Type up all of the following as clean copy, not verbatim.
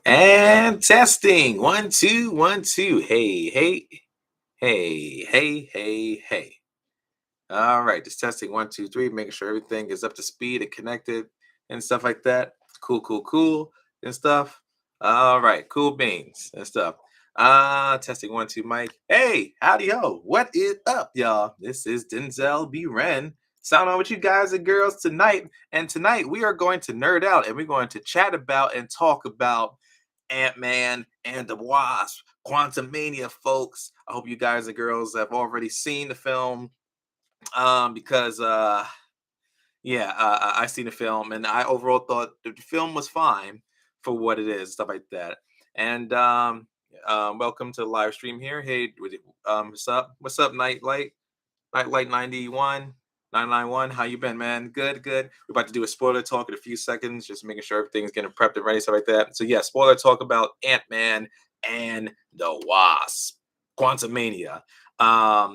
And testing. One, two, one, two. Hey, hey, hey, hey, hey, hey. All right, just testing one, two, three, making sure everything is up to speed and connected and stuff like that. Cool, cool, cool, and stuff. All right, cool beans and stuff. Testing one, two, Mike. Hey, howdy ho. What is up, y'all? This is Denzel B. Ren. Sound on with you guys and girls tonight. And tonight we are going to nerd out and we're going to chat about and talk about Ant-Man and the Wasp, Quantamania, folks. I hope you guys and girls have already seen the film. Because yeah, I seen the film and I overall thought the film was fine for what it is, stuff like that. And welcome to the live stream here. Hey, what's up? What's up, Nightlight 91, 991? How you been, man? Good, good. We're about to do a spoiler talk in a few seconds, just making sure everything's getting prepped and ready, stuff like that. So yeah, spoiler talk about Ant-Man and the Wasp, Quantumania.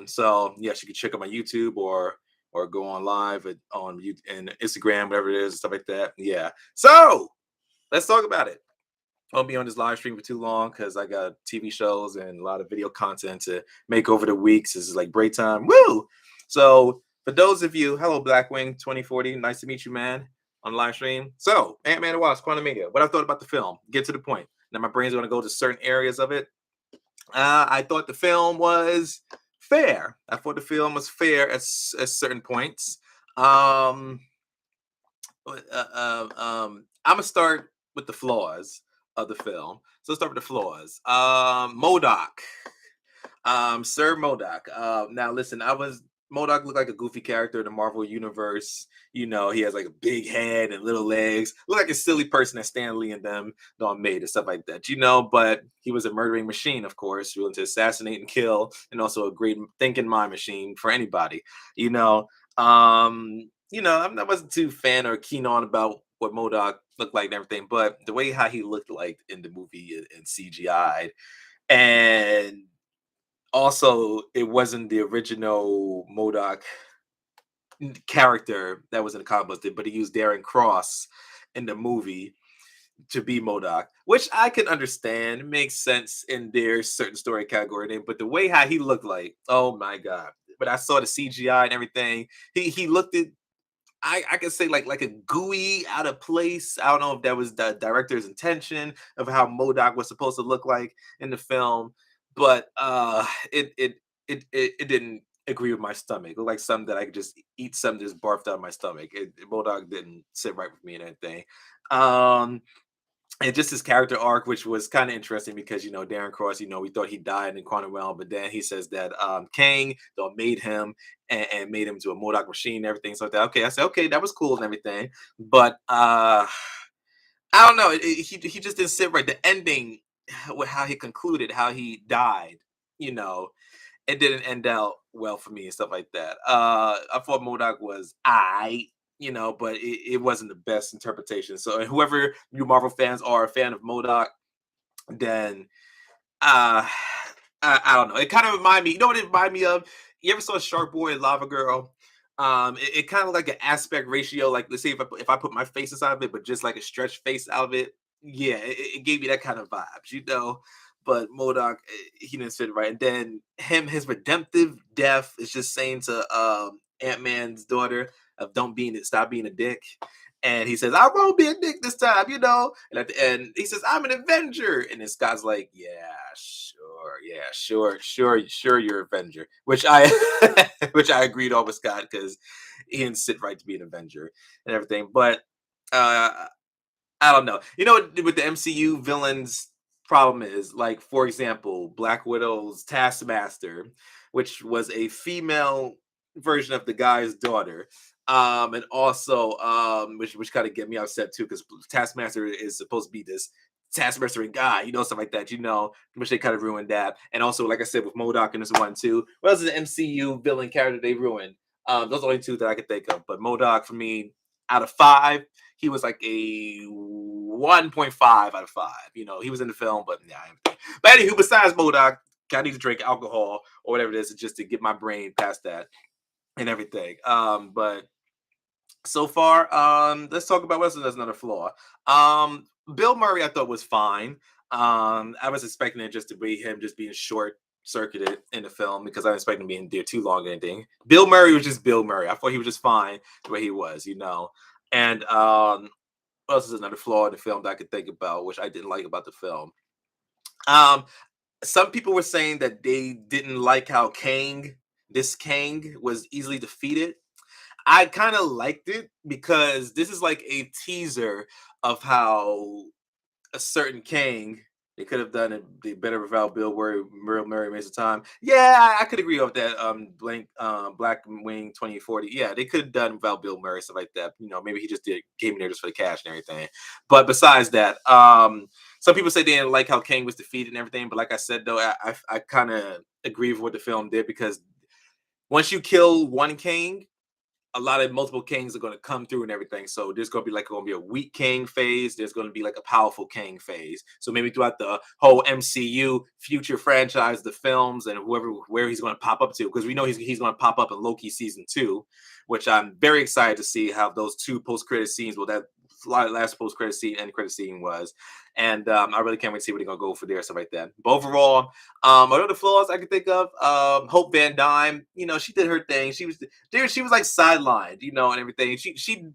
So yes, you can check out my YouTube or go on live on and Instagram, whatever it is, stuff like that. Yeah. So let's talk about it. I won't be on this live stream for too long because I got TV shows and a lot of video content to make over the weeks. This is like break time. Woo! So for those of you, hello Blackwing 2040, nice to meet you, man, on live stream. So Ant-Man and Wasp, Quantumania. What I thought about the film. Get to the point. Now my brain's gonna go to certain areas of it. I thought the film was fair. I thought the film was fair at certain points. Um, I'm gonna start with the flaws of the film. So let's start with the flaws. Modoc. Sir Modoc. Now listen, I was Modoc looked like a goofy character in the Marvel universe. You know, he has like a big head and little legs. Look like a silly person that Stan Lee and them don't made and stuff like that. You know, but he was a murdering machine, of course, willing to assassinate and kill, and also a great thinking mind machine for anybody. You know, I wasn't too fan or keen on about what Modoc looked like and everything, but the way how he looked like in the movie and CGI and also it wasn't the original Modoc character that was in the comic books, but he used Darren Cross in the movie to be Modoc, which I can understand. It makes sense in their certain story category name, but the way how he looked like, oh my god. But I saw the CGI and everything. He looked at I could say like a gooey out of place. I don't know if that was the director's intention of how Modoc was supposed to look like in the film, but it didn't agree with my stomach. It looked like something that I could just eat something just barfed out of my stomach. Modoc didn't sit right with me and anything. Um, and just his character arc, which was kind of interesting because Darren Cross, we thought he died in Quantum Realm, but then he says that Kang made him and made him to a Modoc machine, and everything so like that. Okay, I said okay, that was cool and everything, but I don't know. He just didn't sit right. The ending with how he concluded, how he died, you know, it didn't end out well for me and stuff like that. I thought Modoc was but it wasn't the best interpretation. So whoever you Marvel fans are a fan of Modoc, then uh I don't know. It kind of remind me, you know what it remind me of? You ever saw Shark Boy and Lava Girl? It kind of like an aspect ratio. Like let's say if I put my face inside of it, but just like a stretched face out of it, yeah, it gave me that kind of vibes. But Modoc, he didn't fit right. And then his redemptive death is just saying to Ant Man's daughter of don't being stop being a dick. And he says, I won't be a dick this time. And at the end, he says, I'm an Avenger. And this guy's like, yeah, sure, you're Avenger. Which I which I agreed on with Scott because he didn't sit right to be an Avenger and everything. But uh I don't know. You know what with the MCU villains problem is, like, for example, Black Widow's Taskmaster, which was a female version of the guy's daughter. And also, which kind of get me upset too, because Taskmaster is supposed to be this Taskmaster guy, stuff like that, which they kind of ruined that. And also, like I said, with Modoc in this one too, what else is the MCU villain character they ruined? Those are only two that I could think of. But Modoc for me, out of five, he was like a 1.5 out of 5. He was in the film, but yeah. But anywho, besides Modoc, I need to drink alcohol or whatever it is just to get my brain past that and everything. But so far, let's talk about what's another flaw. Bill Murray, I thought was fine. I was expecting it just to be him just being short circuited in the film because I was expecting him being there too long or anything. Bill Murray was just Bill Murray. I thought he was just fine the way he was, you know. And what else is another flaw in the film that I could think about, which I didn't like about the film? Um, some people were saying that they didn't like how Kang was easily defeated. I kind of liked it because this is like a teaser of how a certain Kang they could have done it better without Bill Murray makes the time. Yeah, I could agree with that. Black Wing 2040. Yeah, they could have done without Bill Murray stuff like that. You know, maybe he just did came in there just for the cash and everything. But besides that, some people say they didn't like how Kang was defeated and everything. But like I said though, I kind of agree with what the film did because once you kill one Kang, a lot of multiple kings are going to come through and everything. So there's going to be a weak king phase. There's going to be like a powerful king phase. So maybe throughout the whole MCU future franchise, the films and where he's going to pop up to, because we know he's going to pop up in Loki season 2, which I'm very excited to see how those two post credit scenes. Well, that last post credit scene and credit scene was, and I really can't wait to see where they're going to go for there stuff like that. But overall, other flaws I can think of, Hope Van Dyne, you know, she did her thing. She was like sidelined, you know, and everything. She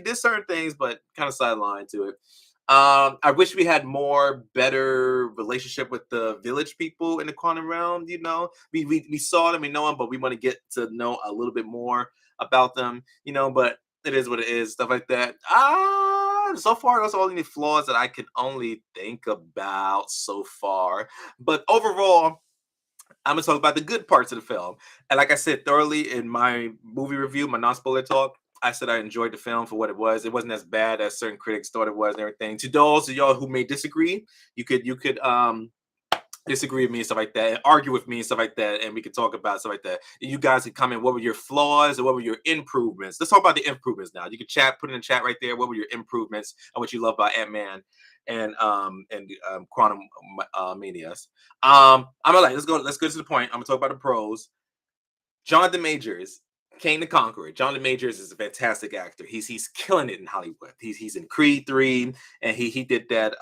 did certain things, but kind of sidelined to it. I wish we had more better relationship with the village people in the quantum realm. You know, we saw them, we know them, but we want to get to know a little bit more about them. You know, but it is what it is, stuff like that. So far, those are all the flaws that I can only think about so far. But overall, I'm gonna talk about the good parts of the film. And like I said thoroughly in my movie review, my non-spoiler talk, I said I enjoyed the film for what it was. It wasn't as bad as certain critics thought it was and everything. To those of y'all who may disagree, you could disagree with me and stuff like that, and argue with me and stuff like that, and we could talk about stuff like that. And you guys can comment what were your flaws and what were your improvements. Let's talk about the improvements now. You can put in the chat right there. What were your improvements and what you love about Ant-Man and Quantum Manias. I'm like, let's go to the point. I'm gonna talk about the pros. Jonathan Majors, Kane the Conqueror. Jonathan Majors is a fantastic actor. He's killing it in Hollywood. He's in Creed 3, and he did that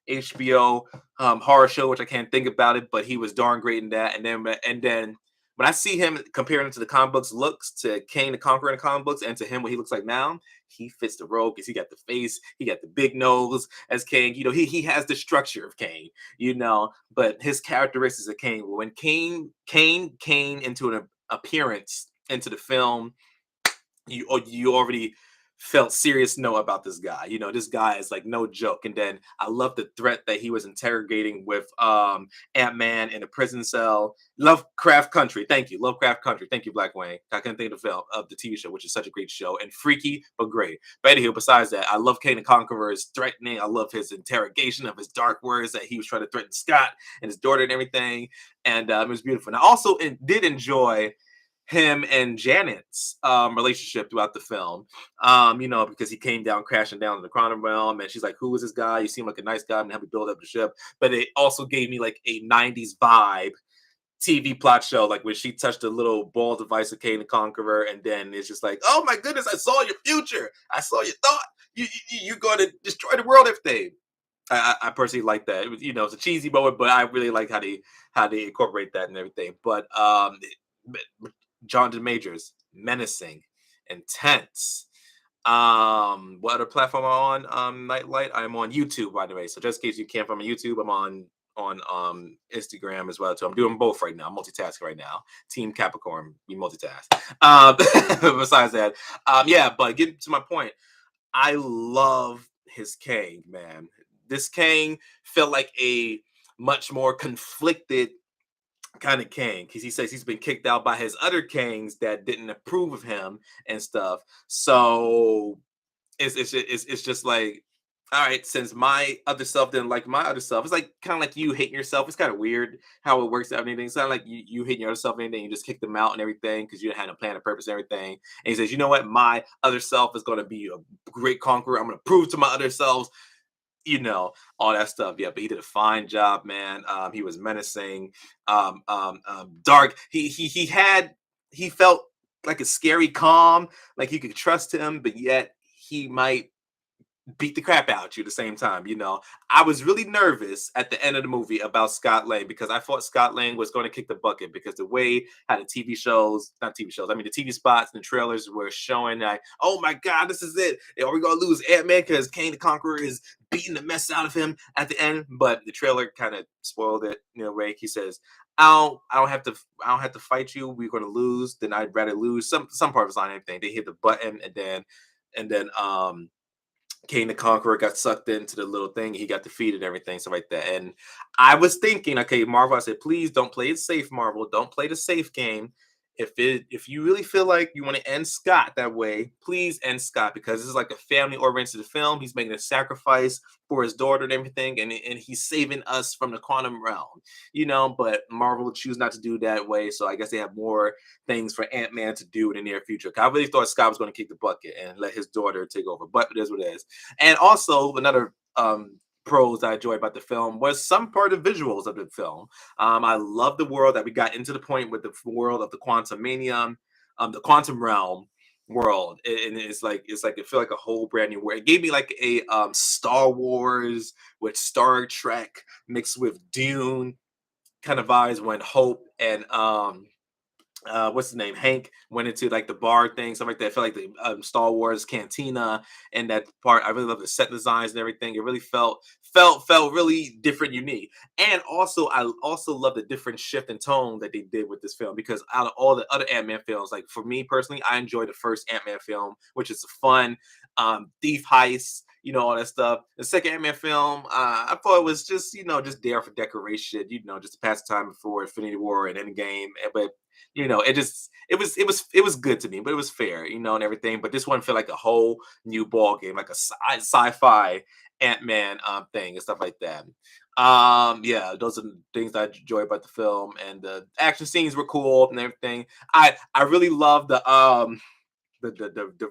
HBO horror show, which I can't think about it, but he was darn great in that. And then when I see him comparing him to the comic books looks to Kane the Conqueror in the comic books and to him what he looks like now, he fits the role because he got the face, he got the big nose as Kane. You know, he has the structure of Kane, you know, but his characteristics of Kane. When Kane came into an appearance into the film, you already felt serious no about this guy. You know, this guy is like no joke. And then I love the threat that he was interrogating with Ant-Man in a prison cell. Lovecraft Country. Thank you. Lovecraft Country. Thank you, Black Wayne. I couldn't think of the film of the TV show, which is such a great show and freaky but great. But anywho, besides that, I love Kane the Conqueror's threatening. I love his interrogation of his dark words that he was trying to threaten Scott and his daughter and everything. And it was beautiful. And I also did enjoy him and Janet's relationship throughout the film. You know, because he came down crashing down in the quantum realm, and she's like, "Who is this guy? You seem like a nice guy," and help me build up the ship. But it also gave me like a '90s vibe TV plot show, like when she touched the little ball device of Kane the Conqueror, and then it's just like, "Oh my goodness, I saw your future. I saw your thought. You're going to destroy the world if they." I personally like that. It was, you know, it's a cheesy moment, but I really like how they incorporate that and everything. But Jonathan Majors, menacing, intense. What other platform am I on? Nightlight. I'm on YouTube, by the way. So just in case you can't find my YouTube, I'm on Instagram as well too. I'm doing both right now. I'm multitasking right now. Team Capricorn, we multitask. Besides that, yeah. But getting to my point, I love his Kang, man. This Kang felt like a much more conflicted kind of Kang because he says he's been kicked out by his other Kangs that didn't approve of him and stuff. So it's just like, all right, since my other self didn't like my other self, it's like kind of like you hating yourself. It's kind of weird how it works out and everything. It's not like you hating your other self and anything. You just kick them out and everything because you had a plan, a purpose, and everything. And he says, you know what, my other self is going to be a great conqueror. I'm going to prove to my other selves, you know, all that stuff. Yeah, but he did a fine job, man. He was menacing, dark. He felt like a scary calm, like you could trust him, but yet he might beat the crap out you at the same time. I was really nervous at the end of the movie about Scott Lang because I thought Scott Lang was going to kick the bucket because the way how the TV shows, not TV shows, I mean the TV spots and the trailers were showing like, oh my God, this is it. Are we gonna lose Ant-Man because Kane the Conqueror is beating the mess out of him at the end? But the trailer kind of spoiled it. Ray, he says, I don't have to fight you. We're gonna lose. Then I'd rather lose. Some part of his line, anything. They hit the button and then Kane the Conqueror got sucked into the little thing. He got defeated and everything, stuff like that. And I was thinking, okay, Marvel, I said, please don't play it safe, Marvel. Don't play the safe game. If you really feel like you want to end Scott that way, please end Scott because this is like a family oriented film. He's making a sacrifice for his daughter and everything, and he's saving us from the quantum realm. But Marvel choose not to do that way. So I guess they have more things for Ant-Man to do in the near future. 'Cause I really thought Scott was going to kick the bucket and let his daughter take over, but it is what it is. And also another pros I enjoyed about the film was some part of visuals of the film. I love the world that we got into the point with the world of the Quantamania, the quantum realm world, and it's like it felt like a whole brand new world. It gave me like a Star Wars with Star Trek mixed with Dune kind of vibes when Hope and what's his name? Hank went into like the bar thing, stuff like that. I felt like the Star Wars cantina and that part. I really love the set designs and everything. It really felt really different, unique. And also, I also love the different shift in tone that they did with this film because out of all the other Ant Man films, like for me personally, I enjoyed the first Ant Man film, which is a fun thief heist. All that stuff. The second Ant Man film, I thought it was just there for decoration. Just to pass the time before Infinity War and Endgame. But it was good to me, but it was fair, and everything. But this one felt like a whole new ball game, like a sci-fi Ant-Man thing and stuff like that. Yeah, those are the things I enjoy about the film, and the action scenes were cool and everything. I really love the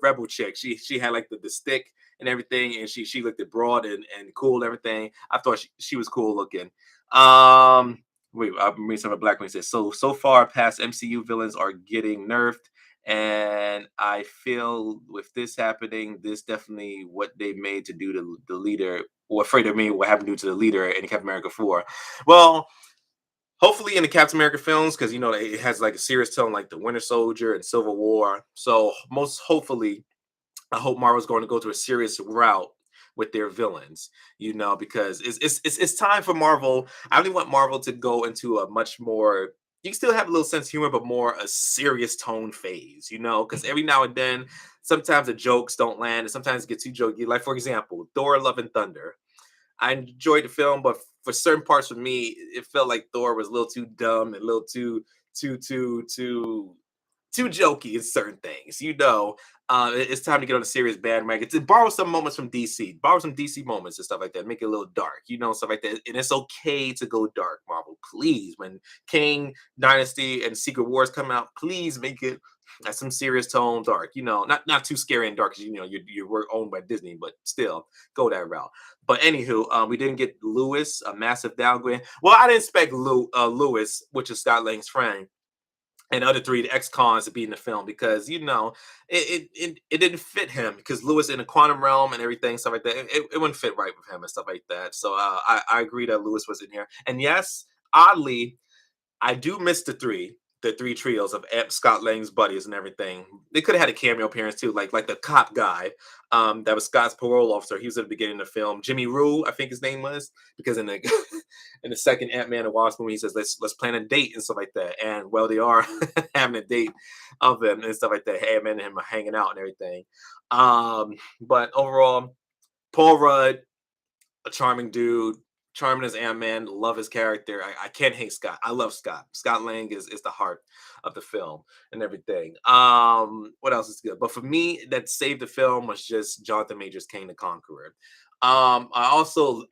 rebel chick. She had like the stick and everything, and she looked at broad and cool and everything. I thought she was cool looking. Wait, I read some of Black Man says so far past MCU villains are getting nerfed, and I feel with this happening, this definitely what they made to do to the leader, or afraid of me what happened to do to the leader in Captain America 4. Well, hopefully in the Captain America films, because it has like a serious tone like the Winter Soldier and Civil War. So most hopefully I hope Marvel's going to go to a serious route with their villains, because it's time for Marvel. I really want Marvel to go into a much more. You can still have a little sense of humor, but more a serious tone phase, because every now and then, sometimes the jokes don't land, and sometimes it gets too jokey. Like for example, Thor: Love and Thunder. I enjoyed the film, but for certain parts of me, it felt like Thor was a little too dumb and a little too jokey in certain things. It's time to get on a serious bandwagon to borrow some moments from DC, borrow some DC moments and stuff like that, make it a little dark, stuff like that. And it's okay to go dark, Marvel. Please, when King Dynasty and Secret Wars come out, please make it at some serious tone dark. Not too scary and dark because you were owned by Disney, but still go that route. But anywho, we didn't get Lewis, a massive downgrade. Well, I didn't expect Lewis, which is Scott Lang's friend, and the other three, the ex-cons, to be in the film because it didn't fit him because Lewis in the quantum realm and everything, stuff like that. It wouldn't fit right with him and stuff like that. So I agree that Lewis was in here. And yes, oddly, I do miss the three trios of Scott Lang's buddies and everything. They could have had a cameo appearance too, like the cop guy, that was Scott's parole officer. He was at the beginning of the film. Jimmy Rue, I think his name was, because in the in the second Ant-Man and Wasp movie, he says let's plan a date and stuff like that. And well, they are having a date of them and stuff like that. Ant-Man and him are hanging out and everything. But overall, Paul Rudd, a charming dude, charming as Ant-Man, love his character. I can't hate Scott. I love Scott. Scott Lang is the heart of the film and everything. What else is good? But for me, that saved the film was just Jonathan Majors Kane the Conqueror. I also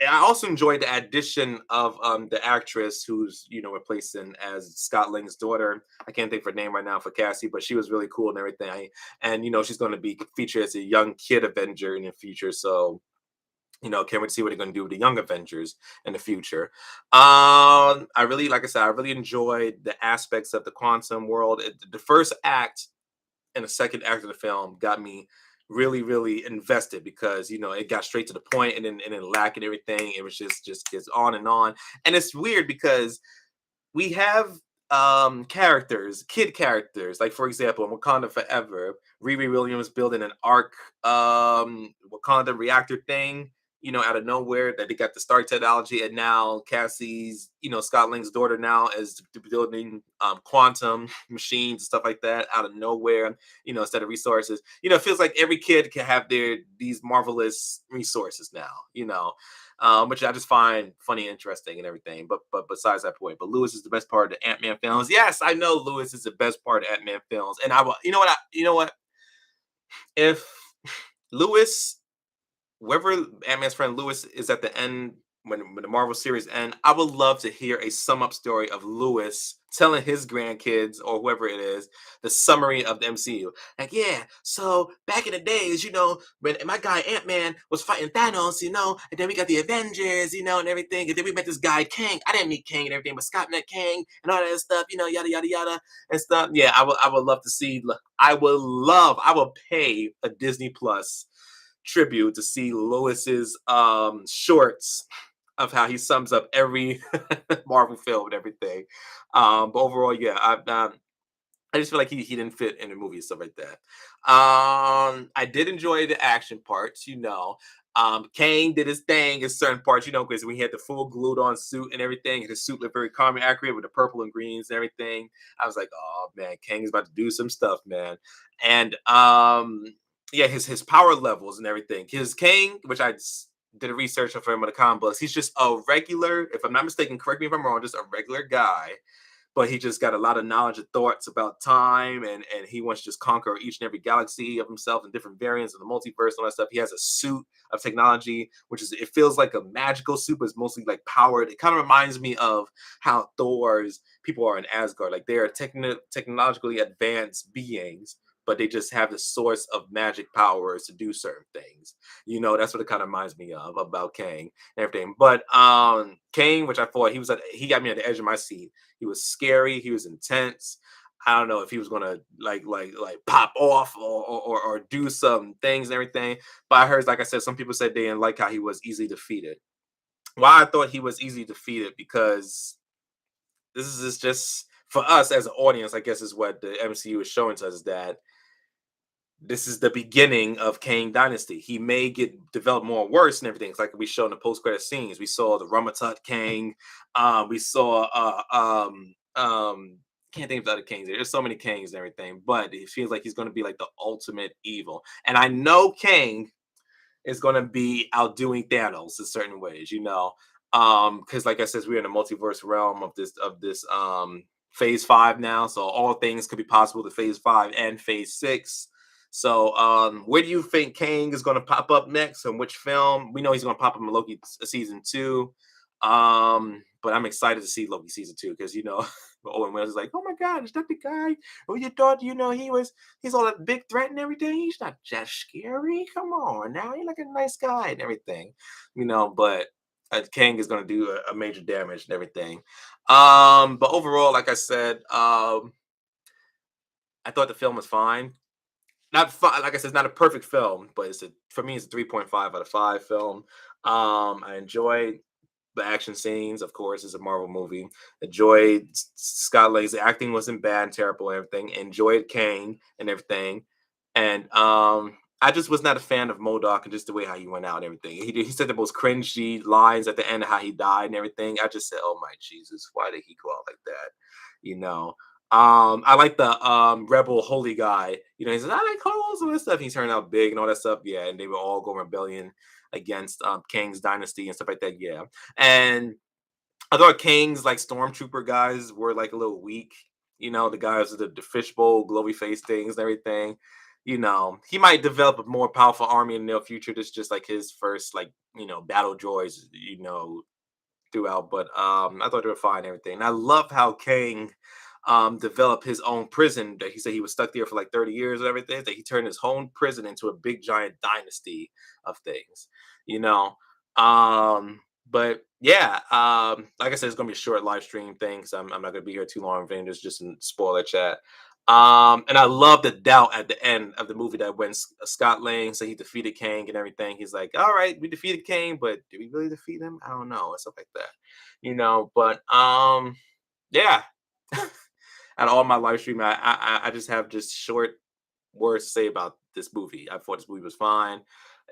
enjoyed the addition of the actress who's replacing as Scott Lang's daughter. I can't think of her name right now for Cassie, but she was really cool and everything. And she's going to be featured as a young kid Avenger in the future. So can't wait to see what they're going to do with the young Avengers in the future. I really, like I said, I really enjoyed the aspects of the quantum world. The first act and the second act of the film got me really, really invested because it got straight to the point and then lack and everything. It was just gets on and on. And it's weird because we have characters, kid characters, like for example, in Wakanda Forever, Riri Williams building an arc Wakanda reactor thing, out of nowhere that they got the Stark technology, and now Cassie's, Scott Lang's daughter now is building quantum machines and stuff like that out of nowhere, instead of resources. It feels like every kid can have these marvelous resources now, which I just find funny, and interesting, and everything. But besides that point, but Lewis is the best part of the Ant Man films. Yes, I know Lewis is the best part of Ant Man films, and I will. You know what? If Lewis, whoever Ant Man's friend Lewis is at the end, when the Marvel series end, I would love to hear a sum up story of Lewis telling his grandkids or whoever it is the summary of the MCU. Like, yeah, so back in the days, when my guy Ant Man was fighting Thanos, and then we got the Avengers, and everything, and then we met this guy Kang. I didn't meet Kang and everything, but Scott met Kang and all that stuff, yada yada yada and stuff. Yeah, I would love to see. I would pay a Disney Plus tribute to see Lewis's shorts of how he sums up every Marvel film and everything. But overall, yeah, I just feel like he didn't fit in the movie and stuff like that. I did enjoy the action parts, Kane did his thing in certain parts, because we had the full glued on suit and everything. His suit looked very calm and accurate with the purple and greens and everything. I was like, oh man, Kang is about to do some stuff, man. And yeah, his power levels and everything. His Kang, which did a research for him on the comic books, he's just a regular, if I'm not mistaken, correct me if I'm wrong, just a regular guy, but he just got a lot of knowledge and thoughts about time, and he wants to just conquer each and every galaxy of himself and different variants of the multiverse and all that stuff. He has a suit of technology, which is, it feels like a magical suit, but it's mostly like powered. It kind of reminds me of how Thor's people are in Asgard. Like they are technologically advanced beings, but they just have the source of magic powers to do certain things. That's what it kind of reminds me of about Kang and everything. But Kang, which I thought he got me at the edge of my seat. He was scary. He was intense. I don't know if he was gonna like pop off or do some things and everything. But I heard, like I said, some people said they didn't like how he was easily defeated. Why I thought he was easily defeated because this is just for us as an audience, I guess, is what the MCU is showing to us, that this is the beginning of Kang Dynasty. He may get developed more worse and everything. It's like we showed in the post credit scenes. We saw the Ramatut Kang. We saw can't think of the other Kangs. There's so many Kangs and everything, but it feels like he's going to be like the ultimate evil. And I know Kang is going to be outdoing Thanos in certain ways, because like I said, we're in a multiverse realm of this phase 5 now, so all things could be possible to phase 5 and phase 6. So where do you think Kang is going to pop up next, and which film? We know he's going to pop up in Loki season 2. But I'm excited to see Loki season 2 because Owen Wilson is like, oh my god, is that the guy who you thought he's all that big threat and everything? He's not that scary. Come on now, he's like a nice guy and everything, but Kang is going to do a major damage and everything. But overall, like I said, I thought the film was fine. Not fine, like I said, it's not a perfect film, but for me, it's a 3.5 out of 5 film. I enjoyed the action scenes, of course, it's a Marvel movie. Enjoyed Scott Lang's acting wasn't bad and terrible and everything. Enjoyed Kane and everything. And I just was not a fan of Modoc and just the way how he went out and everything. He said the most cringy lines at the end of how he died and everything. I just said, oh my Jesus, why did he go out like that? You know. I like the rebel holy guy. He says, I like holes and all that stuff. He turned out big and all that stuff. Yeah, and they were all going rebellion against Kang's dynasty and stuff like that. Yeah. And I thought Kang's like stormtrooper guys were like a little weak. The guys with the fishbowl, glowy face things and everything. He might develop a more powerful army in the near future. This is just like his first like, battle droids, throughout. But I thought they were fine and everything. And I love how Kang developed his own prison that he said he was stuck there for like 30 years or everything. That he turned his own prison into a big giant dynasty of things, you know. But yeah, like I said, it's gonna be a short live stream thing, so I'm not gonna be here too long. Just in spoiler chat. And I love the doubt at the end of the movie that when Scott Lang said he defeated Kang and everything, he's like, "All right, we defeated Kang, but did we really defeat him? I don't know," and stuff like that, But yeah, out of all my live stream, I just have just short words to say about this movie. I thought this movie was fine,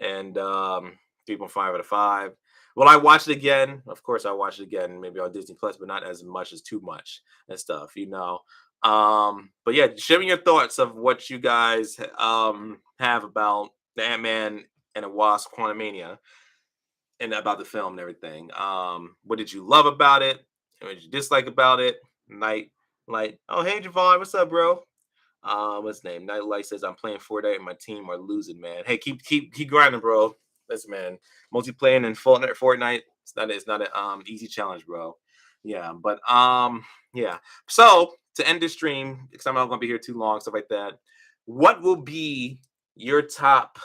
and 3.5 out of 5. Will I watch it again? Of course, I watch it again, maybe on Disney Plus, but not as much as too much and stuff. But yeah, share me your thoughts of what you guys have about the Ant Man and the Wasp Quantamania and about the film and everything. What did you love about it? What did you dislike about it? Night, like, oh hey Javon, what's up, bro? What's his name? Nightlight says I'm playing Fortnite and my team are losing, man. Hey, keep grinding, bro. Listen, man. Multiplaying in Fortnite, it's not an easy challenge, bro. Yeah, but yeah. So to end this stream, because I'm not gonna be here too long, stuff like that. What will be your top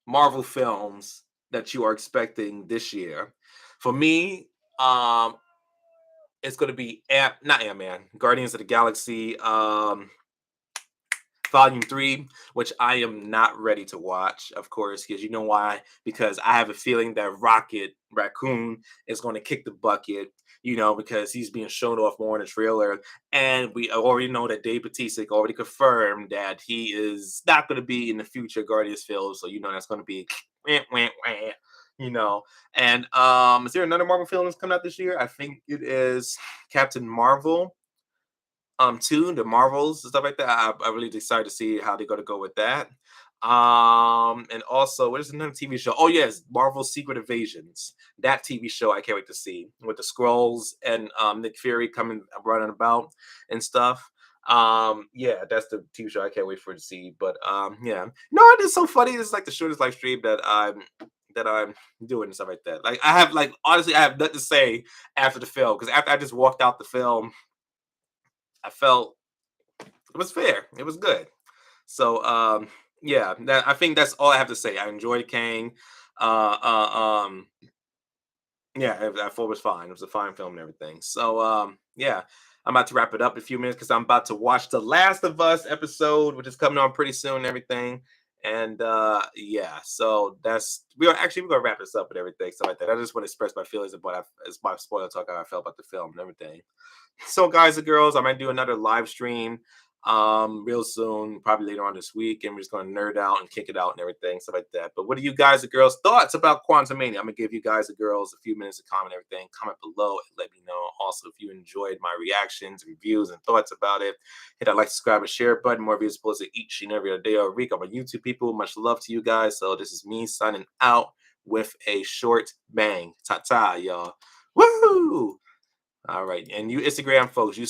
Marvel films that you are expecting this year? For me, um, it's gonna be not Ant Man, Guardians of the Galaxy. Volume 3, which I am not ready to watch, of course, because you know why? Because I have a feeling that Rocket Raccoon is going to kick the bucket, because he's being shown off more in the trailer. And we already know that Dave Bautista already confirmed that he is not going to be in the future Guardians film. So, that's going to be, wah, wah, wah, you know. And is there another Marvel film that's coming out this year? I think it is Captain Marvel too, the Marvels and stuff like that. I really decided to see how they're gonna go with that. And also, what is another TV show? Oh yes, Marvel Secret Invasions. That TV show I can't wait to see with the Scrolls and Nick Fury coming running about and stuff. Yeah, that's the TV show I can't wait for to see. But yeah, no, it is so funny. It's like the shortest live stream that I'm doing and stuff like that. Like I have like honestly, I have nothing to say after the film because after I just walked out the film, I felt it was fair. It was good. So yeah, I think that's all I have to say. I enjoyed Kang. Uh, uh, um, yeah, I thought it was fine. It was a fine film and everything. So yeah, I'm about to wrap it up in a few minutes because I'm about to watch the Last of Us episode, which is coming on pretty soon and everything. And yeah, so we're gonna wrap this up and everything, stuff like that. I just want to express my feelings about it's my spoiler talk how I felt about the film and everything. So, guys and girls, I might do another live stream real soon, probably later on this week, and we're just gonna nerd out and kick it out and everything, stuff like that. But what are you guys and girls' thoughts about Quantumania? I'm gonna give you guys and girls a few minutes to comment everything. Comment below and let me know. Also, if you enjoyed my reactions, reviews, and thoughts about it, hit that like, subscribe, and share button. More videos posted each and every day or week on my YouTube people. Much love to you guys. So this is me signing out with a short bang. Ta ta, y'all. Woo! All right. And you Instagram folks, you